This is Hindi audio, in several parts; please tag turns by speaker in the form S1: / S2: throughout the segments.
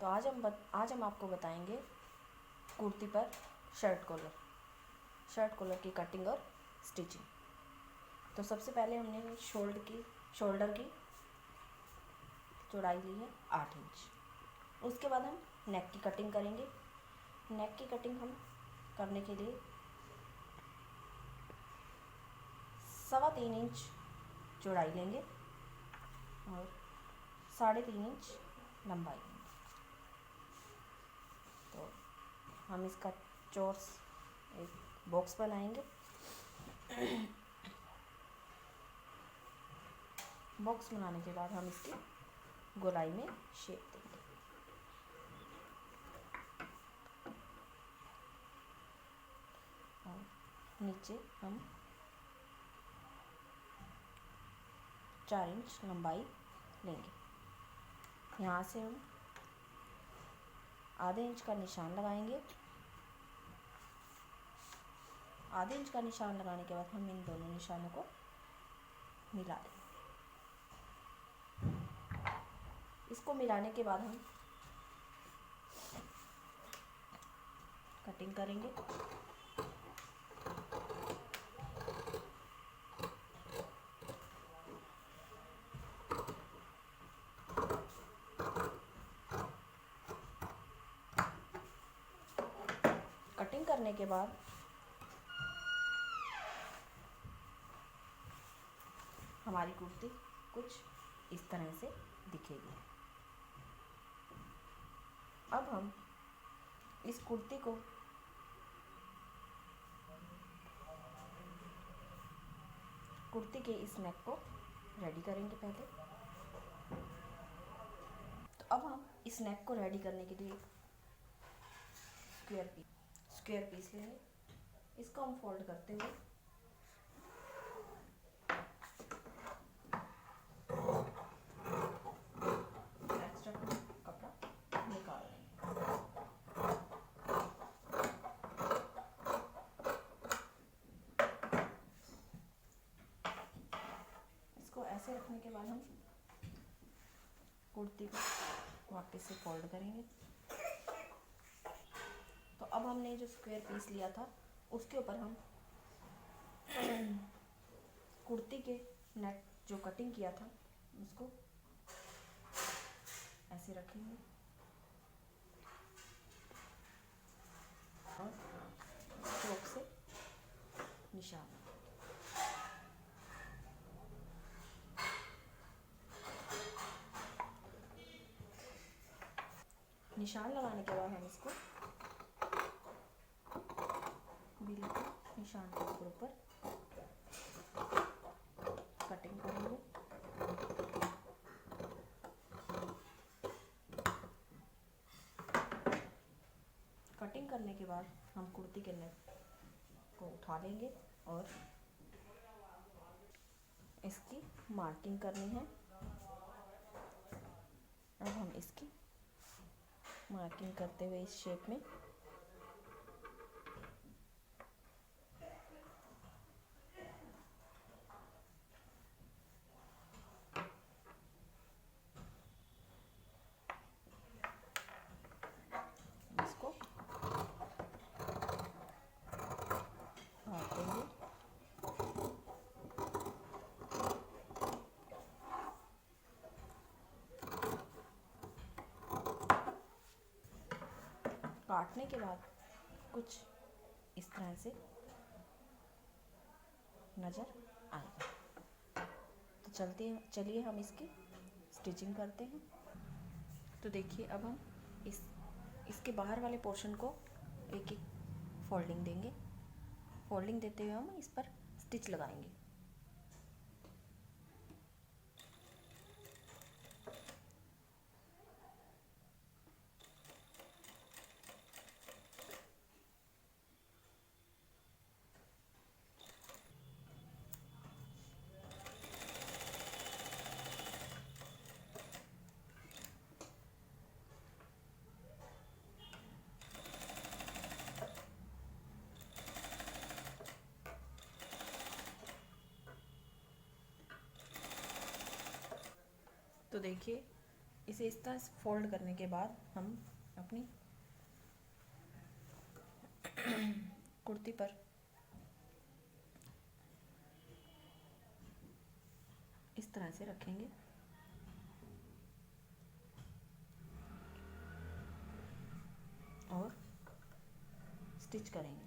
S1: तो आज हम आपको बताएंगे कुर्ती पर शर्ट कॉलर की कटिंग और स्टिचिंग। तो सबसे पहले हमने शोल्डर की चौड़ाई ली है 8 इंच। उसके बाद हम नेक की कटिंग करेंगे। नेक की कटिंग हम करने के लिए 3.25 इंच चौड़ाई लेंगे और 3.5 इंच लंबाई लेंगे। तो हम इसका चौरस एक बॉक्स बनाएंगे। बॉक्स बनाने के बाद हम इसकी गोलाई में शेप देंगे। और नीचे हम 4 इंच लंबाई लेंगे। यहाँ से हम आधे इंच का निशान लगाएंगे। आधे इंच का निशान लगाने के बाद हम इन दोनों निशानों को मिला देंगे। इसको मिलाने के बाद हम कटिंग करेंगे। कटिंग करने के बाद हमारी कुर्ती कुछ इस तरह से दिखेगी। अब हम इस कुर्ती को के इस नेक को रेडी करेंगे पहले। तो अब हम इस नेक को रेडी करने के लिए स्क्वायर पीस लेंगे। इसको हम फोल्ड करते हुए एक्स्ट्रा कपड़ा निकाल लेंगे। इसको ऐसे रखने के बाद हम कुर्ती को वापस से फोल्ड करेंगे। तो अब हमने जो स्क्वायर पीस लिया था उसके ऊपर हम कुर्ती के नेक जो कटिंग किया था उसको ऐसे रखेंगे और चौक से निशान लगाने के बाद हम इसको बिल्कुल निशान के ऊपर कटिंग करेंगे। कटिंग करने के बाद हम कुर्ती के नेक को उठा लेंगे और इसकी मार्किंग करनी है। अब हम इसकी मार्किंग करते हुए इस शेप में इसको काट देंगे। काटने के बाद कुछ इस तरह से नज़र आएगा। तो चलिए हम इसकी स्टिचिंग करते हैं। तो देखिए अब हम इसके बाहर वाले पोर्शन को एक फोल्डिंग देंगे। फोल्डिंग देते हुए हम इस पर स्टिच लगाएंगे। तो देखिए इसे इस तरह से फोल्ड करने के बाद हम अपनी कुर्ती पर इस तरह से रखेंगे और स्टिच करेंगे।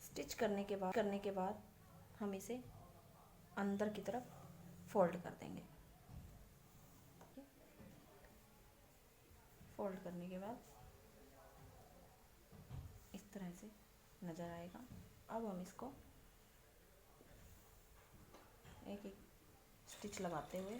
S1: स्टिच करने के बाद हम इसे अंदर की तरफ फोल्ड कर देंगे। फोल्ड करने के बाद इस तरह से नज़र आएगा। अब हम इसको एक एक स्टिच लगाते हुए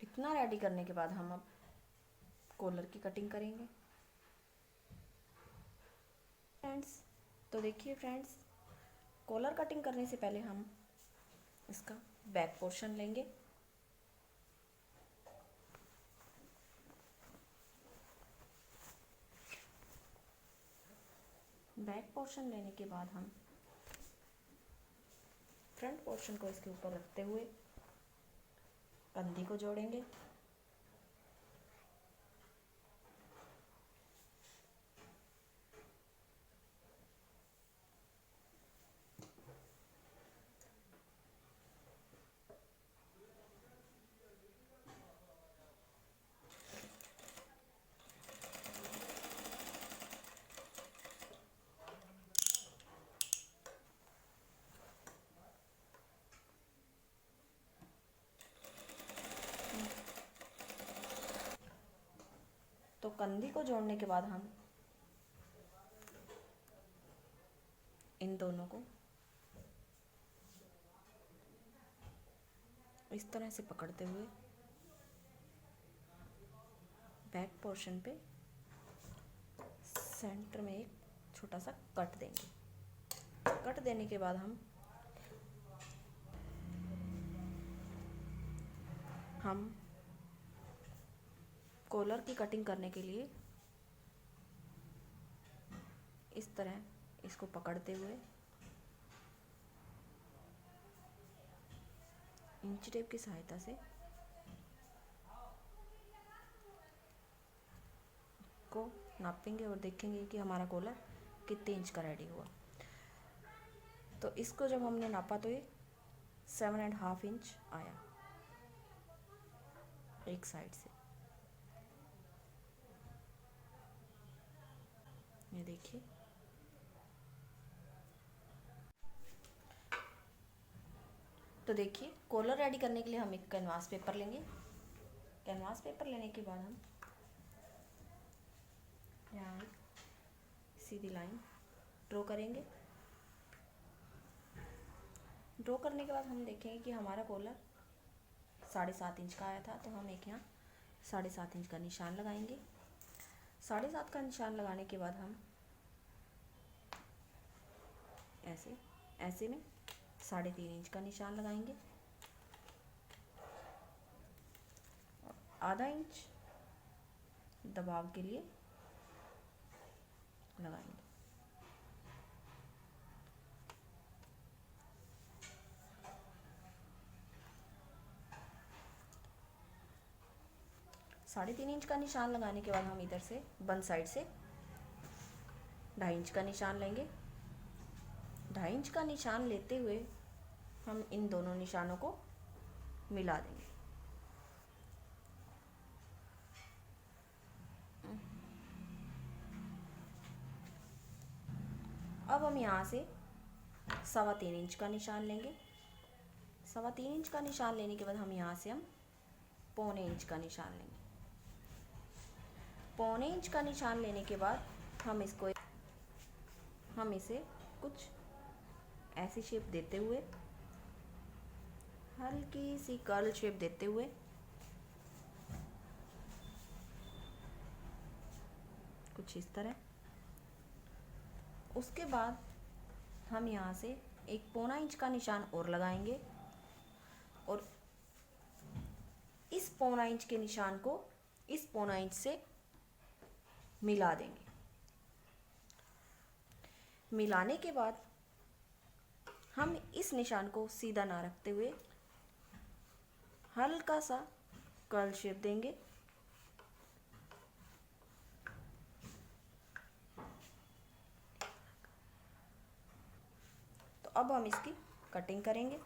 S1: इतना रेडी करने के बाद हम अब कॉलर की कटिंग करेंगे फ्रेंड्स। तो देखिए फ्रेंड्स, कॉलर कटिंग करने से पहले हम इसका बैक पोर्शन लेंगे। बैक पोर्शन लेने के बाद हम फ्रंट पोर्शन को इसके ऊपर रखते हुए कंधी को जोड़ेंगे। तो कंधी को जोड़ने के बाद हम इन दोनों को इस तरह से पकड़ते हुए बैक पोर्शन पे सेंटर में एक छोटा सा कट देंगे। कट देने के बाद हम कॉलर की कटिंग करने के लिए इस तरह इसको पकड़ते हुए इंची टेप की सहायता से को नापेंगे और देखेंगे कि हमारा कॉलर कितने इंच का रेडी हुआ। तो इसको जब हमने नापा तो ये 7.5 इंच आया एक साइड से। ये देखिए, तो देखिए कॉलर रेडी करने के लिए हम एक कैनवास पेपर लेंगे। कैनवास पेपर लेने के बाद हम यहाँ एक सीधी लाइन ड्रॉ करेंगे। ड्रॉ करने के बाद हम देखेंगे कि हमारा कॉलर 7.5 इंच का आया था, तो हम एक यहाँ 7.5 इंच का निशान लगाएंगे। 7.5 का निशान लगाने के बाद हम ऐसे में 3.5 इंच का निशान लगाएंगे और आधा इंच दबाव के लिए लगाएंगे। साढ़े 3 इंच का निशान लगाने के बाद हम इधर से बंद साइड से 2.5 इंच का निशान लेंगे। 2.5 इंच का निशान लेते हुए हम इन दोनों निशानों को मिला देंगे। अब हम यहाँ से 3.25 इंच का निशान लेंगे। 3.25 इंच का निशान लेने के बाद हम यहाँ से 0.25 इंच का निशान लेंगे। पौने इंच का निशान लेने के बाद हम इसे कुछ ऐसी शेप देते हुए, हल्की सी कर्ल शेप देते हुए कुछ इस तरह। उसके बाद हम यहाँ से एक पौना इंच का निशान और लगाएंगे और इस पौना इंच के निशान को इस पौना इंच से मिला देंगे। मिलाने के बाद हम इस निशान को सीधा ना रखते हुए हल्का सा कर्ल शेप देंगे। तो अब हम इसकी कटिंग करेंगे।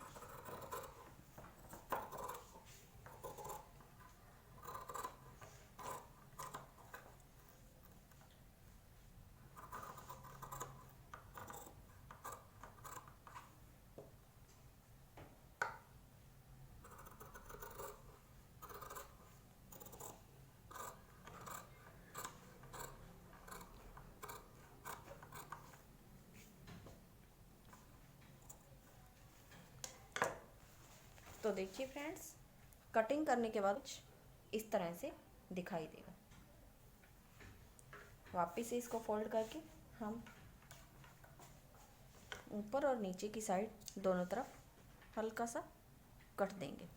S1: तो देखिए फ्रेंड्स, कटिंग करने के बाद कुछ इस तरह से दिखाई देगा। वापस से इसको फोल्ड करके हम ऊपर और नीचे की साइड दोनों तरफ हल्का सा कट देंगे।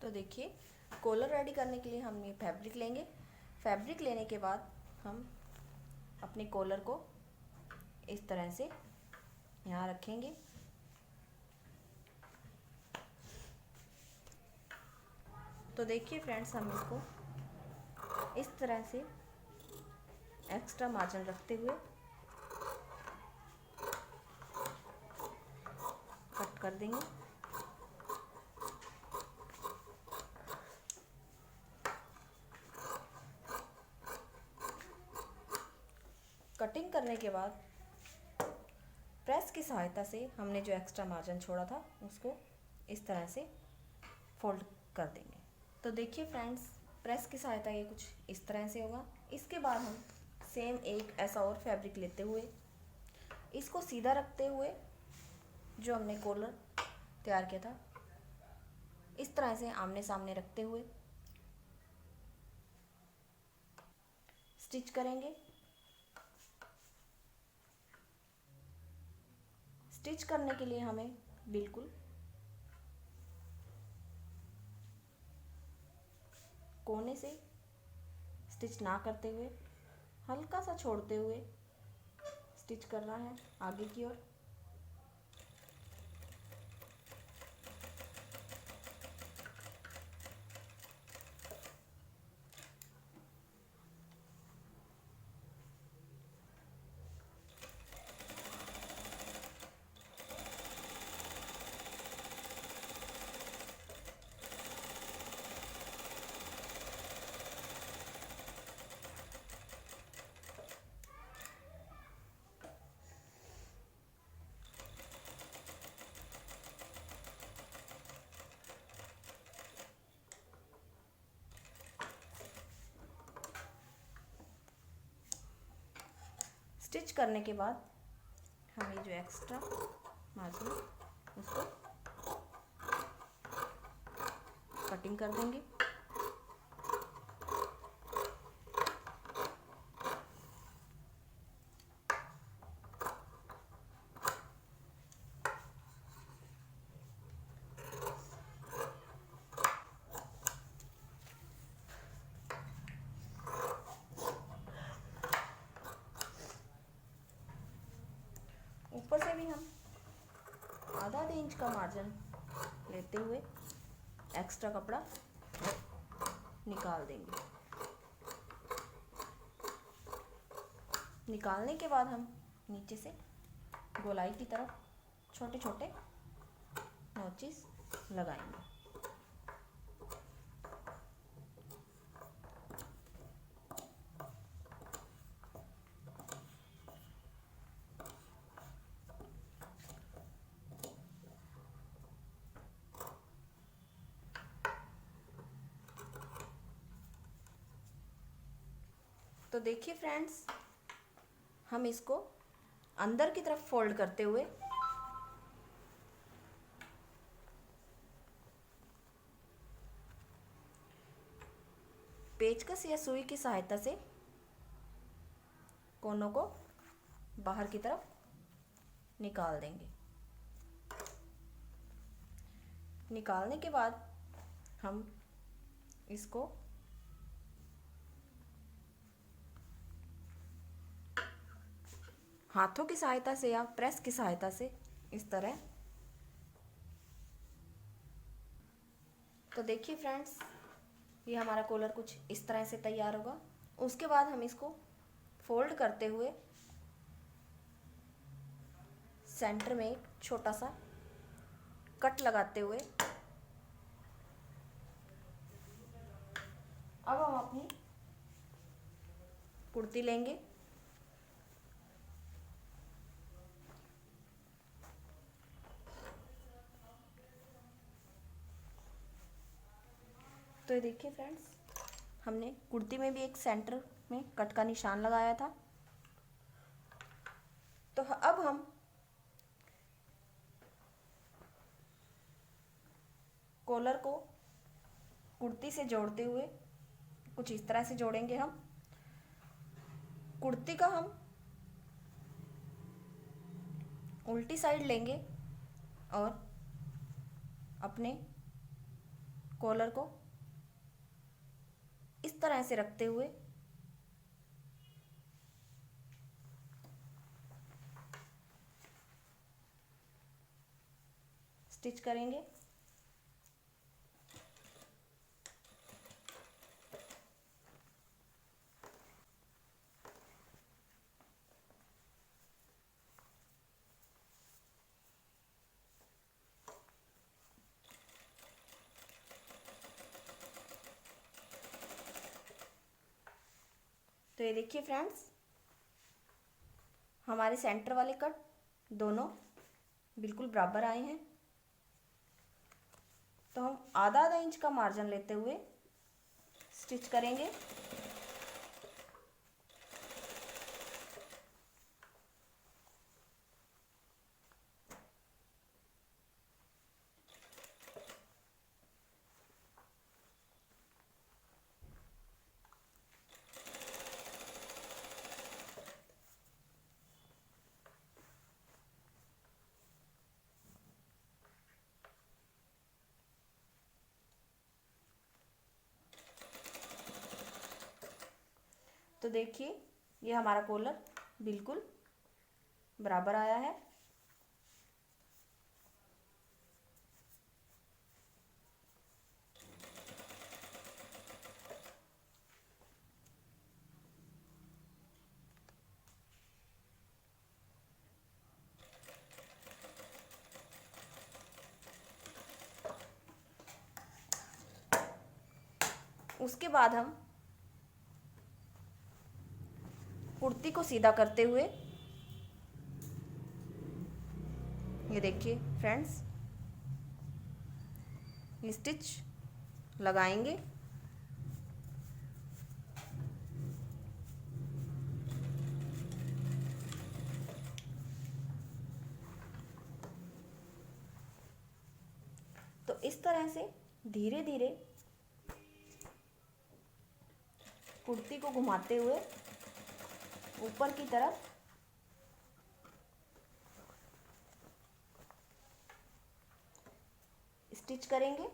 S1: तो देखिए, कॉलर रेडी करने के लिए हम ये फैब्रिक लेंगे। फैब्रिक लेने के बाद हम अपने कॉलर को इस तरह से यहाँ रखेंगे। तो देखिए फ्रेंड्स, हम इसको इस तरह से एक्स्ट्रा मार्जिन रखते हुए कट कर देंगे। कटिंग करने के बाद प्रेस की सहायता से हमने जो एक्स्ट्रा मार्जिन छोड़ा था उसको इस तरह से फोल्ड कर देंगे। तो देखिए फ्रेंड्स, प्रेस की सहायता ये कुछ इस तरह से होगा। इसके बाद हम सेम एक ऐसा और फैब्रिक लेते हुए इसको सीधा रखते हुए जो हमने कॉलर तैयार किया था इस तरह से आमने सामने रखते हुए स्टिच करेंगे। स्टिच करने के लिए हमें बिल्कुल कोने से स्टिच ना करते हुए हल्का सा छोड़ते हुए स्टिच करना है आगे की ओर। स्टिच करने के बाद हम ये जो एक्स्ट्रा मार्जिन उसको कटिंग कर देंगे। ऊपर से भी हम आधा इंच का मार्जिन लेते हुए एक्स्ट्रा कपड़ा निकाल देंगे। निकालने के बाद हम नीचे से गोलाई की तरफ छोटे छोटे नोचेस लगाएंगे। तो देखिए फ्रेंड्स, हम इसको अंदर की तरफ फोल्ड करते हुए पेचकस या सुई की सहायता से कोनों को बाहर की तरफ निकाल देंगे। निकालने के बाद हम इसको हाथों की सहायता से या प्रेस की सहायता से इस तरह। तो देखिए फ्रेंड्स, ये हमारा कॉलर कुछ इस तरह से तैयार होगा। उसके बाद हम इसको फोल्ड करते हुए सेंटर में एक छोटा सा कट लगाते हुए अब हम अपनी कुर्ती लेंगे। तो ये देखिए फ्रेंड्स, हमने कुर्ती में भी एक सेंटर में कट का निशान लगाया था। तो अब हम कॉलर को कुर्ती से जोड़ते हुए कुछ इस तरह से जोड़ेंगे। हम कुर्ती का हम उल्टी साइड लेंगे और अपने कॉलर को इस तरह से रखते हुए स्टिच करेंगे। तो ये देखिए फ्रेंड्स, हमारे सेंटर वाले कट दोनों बिल्कुल बराबर आए हैं। तो हम आधा आधा इंच का मार्जिन लेते हुए स्टिच करेंगे। तो देखिए, ये हमारा कॉलर बिल्कुल बराबर आया है। उसके बाद हम कुर्ती को सीधा करते हुए, ये देखिए फ्रेंड्स, ये स्टिच लगाएंगे। तो इस तरह से धीरे धीरे कुर्ती को घुमाते हुए ऊपर की तरफ स्टिच करेंगे।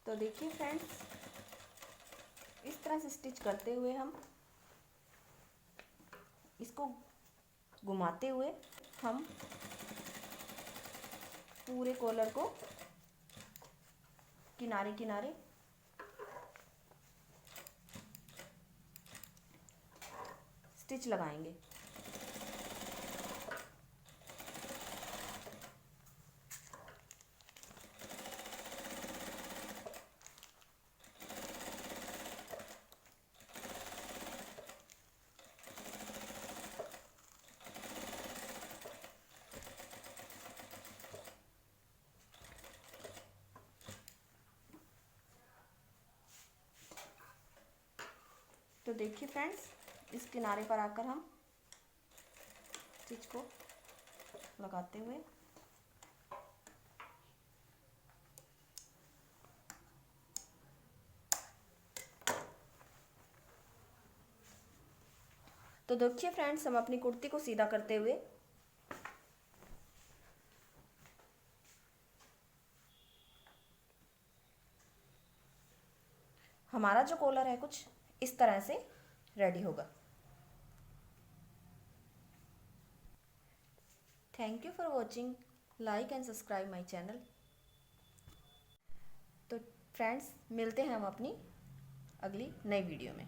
S1: तो देखिए फ्रेंड्स, इस तरह से स्टिच करते हुए हम इसको घुमाते हुए हम पूरे कॉलर को किनारे किनारे स्टिच लगाएंगे। तो देखिए फ्रेंड्स, इस किनारे पर आकर हम स्टिच को लगाते हुए तो देखिए फ्रेंड्स, हम अपनी कुर्ती को सीधा करते हुए हमारा जो कॉलर है कुछ इस तरह से रेडी होगा। Thank you for watching, like and subscribe my channel. तो फ्रेंड्स, मिलते हैं हम अपनी अगली नई वीडियो में।